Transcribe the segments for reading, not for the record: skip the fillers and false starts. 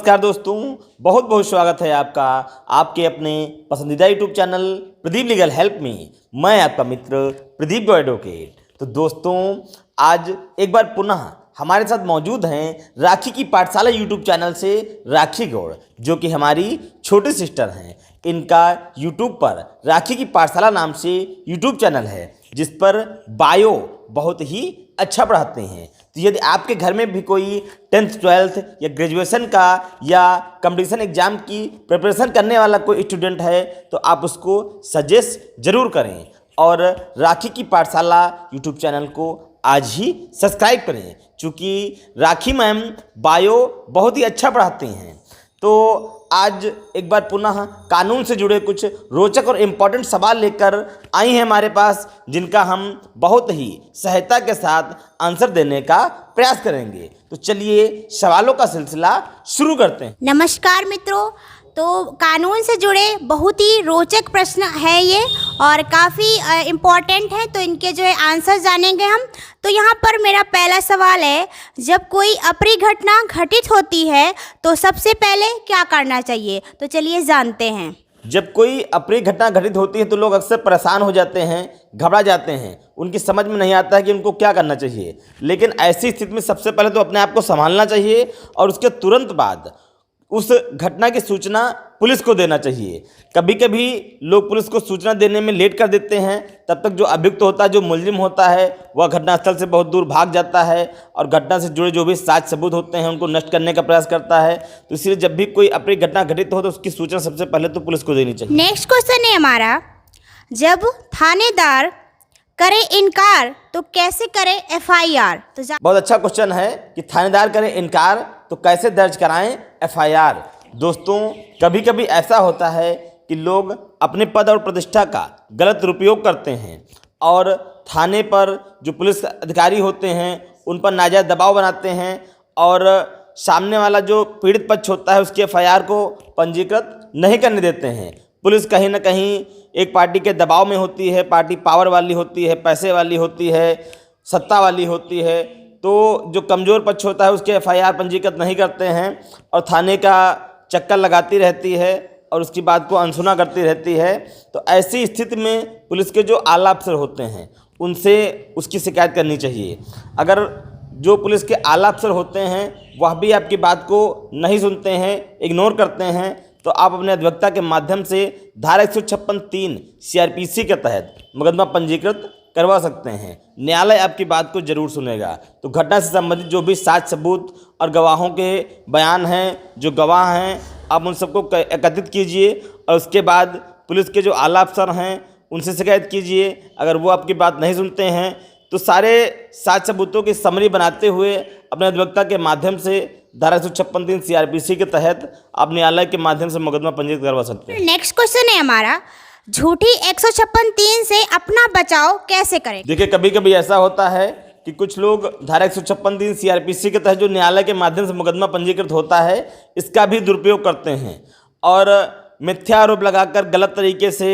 नमस्कार दोस्तों, बहुत बहुत स्वागत है आपका आपके अपने पसंदीदा YouTube channel Pradeep legal help में। मैं आपका मित्र प्रदीप गो एडवोकेट। तो दोस्तों, आज एक बार पुनः हमारे साथ मौजूद हैं राखी की पाठशाला यूट्यूब चैनल से राखी गौड़, जो कि हमारी छोटी सिस्टर हैं। इनका यूट्यूब पर राखी की पाठशाला नाम से यूट्यूब चैनल है, जिस पर बायो बहुत ही अच्छा पढ़ाते हैं। तो यदि आपके घर में भी कोई 10th 12th या ग्रेजुएशन का या कंपटीशन एग्जाम की प्रिपरेशन करने वाला कोई स्टूडेंट है, तो आप उसको सजेस्ट जरूर करें और राखी की पाठशाला यूट्यूब चैनल को आज ही सब्सक्राइब करें, क्योंकि राखी मैम बायो बहुत ही अच्छा पढ़ाते हैं। तो आज एक बार पुनः कानून से जुड़े कुछ रोचक और इम्पोर्टेंट सवाल लेकर आई हैं हमारे पास, जिनका हम बहुत ही सहायता के साथ आंसर देने का प्रयास करेंगे। तो चलिए सवालों का सिलसिला शुरू करते हैं। नमस्कार मित्रों, तो कानून से जुड़े बहुत ही रोचक प्रश्न है ये और काफ़ी इम्पॉर्टेंट है, तो इनके जो है आंसर जानेंगे हम। तो यहाँ पर मेरा पहला सवाल है, जब कोई अप्रिय घटना घटित होती है तो सबसे पहले क्या करना चाहिए? तो चलिए जानते हैं। जब कोई अप्रिय घटना घटित होती है तो लोग अक्सर परेशान हो जाते हैं, घबरा जाते हैं, उनकी समझ में नहीं आता है कि उनको क्या करना चाहिए। लेकिन ऐसी स्थिति में सबसे पहले तो अपने आप को संभालना चाहिए और उसके तुरंत बाद उस घटना की सूचना पुलिस को देना चाहिए। कभी कभी लोग पुलिस को सूचना देने में लेट कर देते हैं, तब तक जो अभियुक्त होता है, जो मुलजिम होता है, वह घटनास्थल से बहुत दूर भाग जाता है और घटना से जुड़े जो भी साक्ष्य सबूत होते हैं उनको नष्ट करने का प्रयास करता है। तो इसलिए जब भी कोई अप्रिय घटना घटित हो तो उसकी सूचना सबसे पहले तो पुलिस को देनी चाहिए। नेक्स्ट क्वेश्चन है हमारा, जब थानेदार करे इनकार तो कैसे करे FIR? तो बहुत अच्छा क्वेश्चन है कि थानेदार करे इनकार तो कैसे दर्ज कराएं FIR। दोस्तों, कभी कभी ऐसा होता है कि लोग अपने पद और प्रतिष्ठा का गलत दुरुपयोग करते हैं और थाने पर जो पुलिस अधिकारी होते हैं उन पर नाजायज दबाव बनाते हैं और सामने वाला जो पीड़ित पक्ष होता है उसके FIR को पंजीकृत नहीं करने देते हैं। पुलिस कहीं ना कहीं एक पार्टी के दबाव में होती है, पार्टी पावर वाली होती है, पैसे वाली होती है, सत्ता वाली होती है। तो जो कमज़ोर पक्ष होता है उसके FIR पंजीकृत नहीं करते हैं और थाने का चक्कर लगाती रहती है और उसकी बात को अनसुना करती रहती है। तो ऐसी स्थिति में पुलिस के जो आला अफसर होते हैं उनसे उसकी शिकायत करनी चाहिए। अगर जो पुलिस के आला अफसर होते हैं वह भी आपकी बात को नहीं सुनते हैं, इग्नोर करते हैं, तो आप अपने अधिवक्ता के माध्यम से धारा 156(3) CRPC के तहत मुकदमा पंजीकृत करवा सकते हैं। न्यायालय आपकी बात को जरूर सुनेगा। तो घटना से संबंधित जो भी साक्ष्य सबूत और गवाहों के बयान हैं, जो गवाह हैं, आप उन सबको एकत्रित कीजिए और उसके बाद पुलिस के जो आला अफसर हैं उनसे शिकायत कीजिए। अगर वो आपकी बात नहीं सुनते हैं तो सारे साक्ष्य सबूतों की समरी बनाते हुए अपने अधिवक्ता के माध्यम से धारा 156(3) CRPC के तहत आप न्यायालय के माध्यम से मुकदमा पंजीकृत करवा सकते हैं। नेक्स्ट क्वेश्चन है हमारा, झूठी 156(3) से अपना बचाव कैसे करें? देखिए, कभी कभी ऐसा होता है कि कुछ लोग धारा 156(3) CRPC के तहत जो न्यायालय के माध्यम से मुकदमा पंजीकृत होता है इसका भी दुरुपयोग करते हैं और मिथ्या आरोप लगाकर गलत तरीके से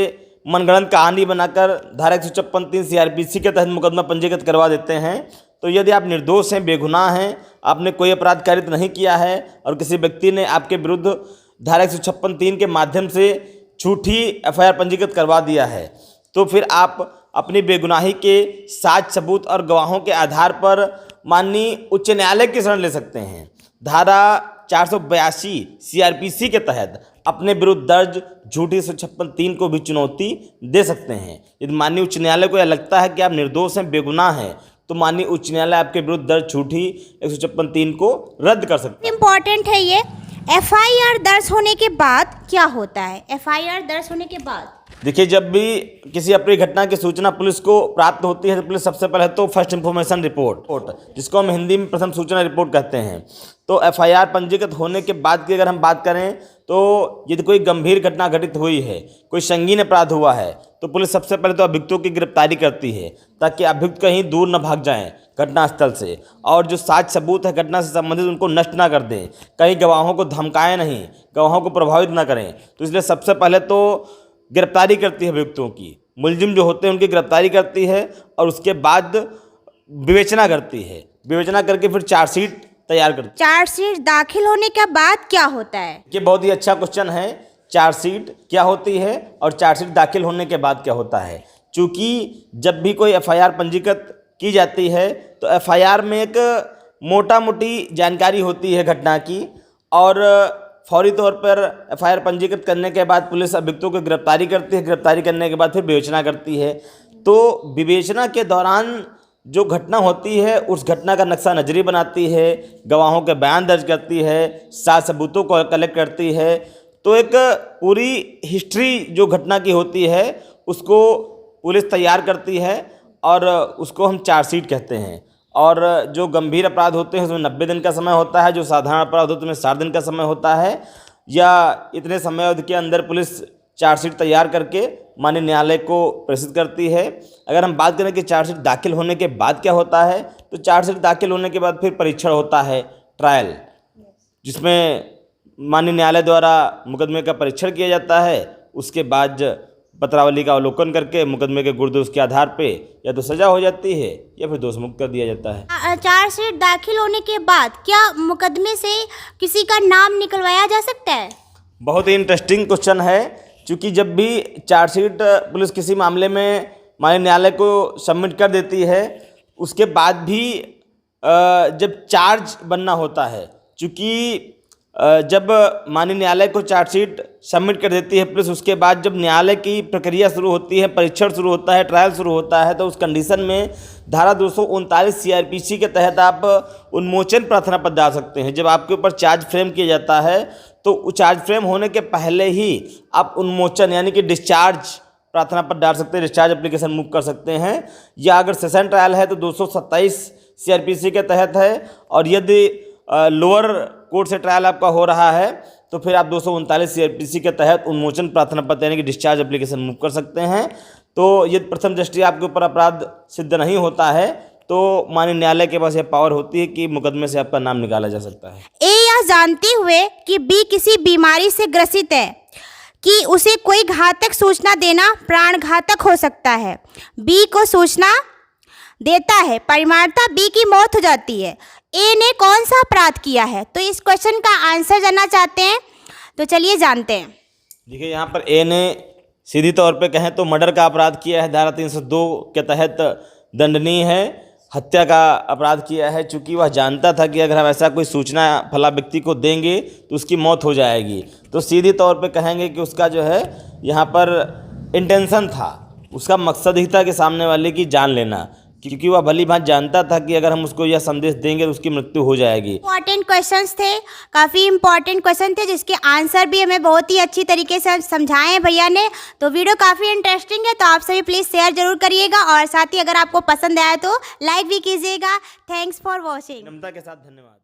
मनगढ़ंत कहानी बनाकर धारा 156(3) CRPC के तहत मुकदमा पंजीकृत करवा देते हैं। तो यदि आप निर्दोष हैं, बेगुनाह हैं, आपने कोई अपराध कारित नहीं किया है और किसी व्यक्ति ने आपके विरुद्ध धारा 156(3) के माध्यम से झूठी FIR पंजीकृत करवा दिया है, तो फिर आप अपनी बेगुनाही के साक्ष्य सबूत और गवाहों के आधार पर माननीय उच्च न्यायालय की शरण ले सकते हैं। धारा 482 CRPC के तहत अपने विरुद्ध दर्ज झूठी 156(3) को भी चुनौती दे सकते हैं। यदि माननीय उच्च न्यायालय को यह लगता है कि आप निर्दोष हैं, बेगुनाह हैं, तो माननीय उच्च न्यायालय आपके विरुद्ध दर्ज झूठी 156(3) को रद्द कर सकते हैं। इम्पॉर्टेंट है ये। FIR दर्ज होने के बाद क्या होता है? FIR दर्ज होने के बाद देखिए, जब भी किसी अप्रिय घटना की सूचना पुलिस को प्राप्त होती है तो पुलिस सबसे पहले तो फर्स्ट इन्फॉर्मेशन रिपोर्ट, जिसको हम हिंदी में प्रथम सूचना रिपोर्ट कहते हैं, तो FIR पंजीकृत होने के बाद की अगर हम बात करें तो यदि कोई गंभीर घटना घटित हुई है, कोई संगीन अपराध हुआ है, तो पुलिस सबसे पहले तो अभियुक्तों की गिरफ्तारी करती है ताकि अभियुक्त कहीं दूर न भाग जाएं घटनास्थल से, और जो साक्ष्य सबूत है घटना से संबंधित उनको नष्ट ना कर दें, कहीं गवाहों को धमकाएं नहीं, गवाहों को प्रभावित ना करें। तो इसलिए सबसे पहले तो गिरफ्तारी करती है अभियुक्तों की, मुलजिम जो होते हैं उनकी गिरफ्तारी करती है और उसके बाद विवेचना करती है। विवेचना करके फिर चार्जशीट तैयार करती है। चार्जशीट दाखिल होने के बाद क्या होता है? ये बहुत ही अच्छा क्वेश्चन है। चार्जशीट क्या होती है और चार्जशीट दाखिल होने के बाद क्या होता है। चूँकि जब भी कोई एफआईआर पंजीकृत की जाती है तो एफआईआर में एक मोटा मोटी जानकारी होती है घटना की, और फौरी तौर पर एफआईआर पंजीकृत करने के बाद पुलिस अभियुक्तों को गिरफ्तारी करती है। गिरफ्तारी करने के बाद फिर विवेचना करती है। तो विवेचना के दौरान जो घटना होती है उस घटना का नक्शा नजरी बनाती है, गवाहों के बयान दर्ज करती है, साक्ष्य सबूतों को कलेक्ट करती है। तो एक पूरी हिस्ट्री जो घटना की होती है उसको पुलिस तैयार करती है और उसको हम चार्जशीट कहते हैं। और जो गंभीर अपराध होते हैं उसमें 90 दिन का समय होता है, जो साधारण अपराध होते हैं उसमें 60 दिन का समय होता है, या इतने समय अवधि के अंदर पुलिस चार्जशीट तैयार करके माननीय न्यायालय को प्रेषित करती है। अगर हम बात करें कि चार्जशीट दाखिल होने के बाद क्या होता है, तो चार्जशीट दाखिल होने के बाद फिर परीक्षण होता है, ट्रायल, जिसमें माननीय न्यायालय द्वारा मुकदमे का परीक्षण किया जाता है। उसके बाद पत्रावली का अवलोकन करके मुकदमे के गुण दोष के आधार पे या तो सजा हो जाती है या फिर दोष मुक्त कर दिया जाता है। चार्जशीट दाखिल होने के बाद क्या मुकदमे से किसी का नाम निकलवाया जा सकता है? बहुत ही इंटरेस्टिंग क्वेश्चन है। क्योंकि जब भी चार्जशीट पुलिस किसी मामले में माननीय न्यायालय को सबमिट कर देती है, उसके बाद भी जब चार्ज बनना होता है, चूँकि जब माननीय न्यायालय को चार्जशीट सबमिट कर देती है पुलिस, उसके बाद जब न्यायालय की प्रक्रिया शुरू होती है, परीक्षण शुरू होता है, ट्रायल शुरू होता है, तो उस कंडीशन में धारा 239 सीआरपीसी के तहत आप उन्मोचन प्रार्थना पत्र डाल सकते हैं। जब आपके ऊपर चार्ज फ्रेम किया जाता है तो चार्ज फ्रेम होने के पहले ही आप उन्मोचन यानी कि डिस्चार्ज प्रार्थना पत्र डाल सकते हैं, डिस्चार्ज एप्लीकेशन मूव कर सकते हैं। या अगर सेशन ट्रायल है तो 227 सीआरपीसी के तहत है, और यदि लोअर कोर्ट से ट्रायल आपका हो रहा है तो फिर आप 239 सीआरपीसी के तहत उन्मोचन प्रार्थना पत्र यानी कि डिस्चार्ज एप्लीकेशन मूव कर सकते हैं। तो यदि प्रथम दृष्टि आपके ऊपर अपराध सिद्ध नहीं होता है तो माननीय न्यायालय के पास यह पावर होती है कि मुकदमे से आपका नाम निकाला जा सकता है। यह जानते हुए कि बी किसी बीमारी से ग्रसित है कि उसे कोई घातक सूचना देना प्राण घातक हो सकता है, बी को सूचना देता है, परिणामतः बी की मौत हो जाती है, ए ने कौन सा अपराध किया है? तो इस क्वेश्चन का आंसर जानना चाहते हैं, तो चलिए जानते हैं। देखिए यहाँ पर ए ने सीधी तौर पे कहें तो मर्डर का अपराध किया है, धारा 302 के तहत दंडनीय है। हत्या का अपराध किया है, चूँकि वह जानता था कि अगर हम ऐसा कोई सूचना फला व्यक्ति को देंगे तो उसकी मौत हो जाएगी। तो सीधी तौर पे कहेंगे कि उसका जो है यहाँ पर इंटेंशन था, उसका मकसद ही था कि सामने वाले की जान लेना, क्योंकि वह भली भांति जानता था कि अगर हम उसको यह संदेश देंगे तो उसकी मृत्यु हो जाएगी। इंपॉर्टेंट क्वेश्चंस थे, काफ़ी इंपॉर्टेंट क्वेश्चन थे जिसके आंसर भी हमें बहुत ही अच्छी तरीके से समझाए हैं भैया ने। तो वीडियो काफ़ी इंटरेस्टिंग है, तो आप सभी प्लीज़ शेयर जरूर करिएगा, और साथ ही अगर आपको पसंद आया तो लाइक भी कीजिएगा। Thanks for watching. नम्रता के साथ धन्यवाद।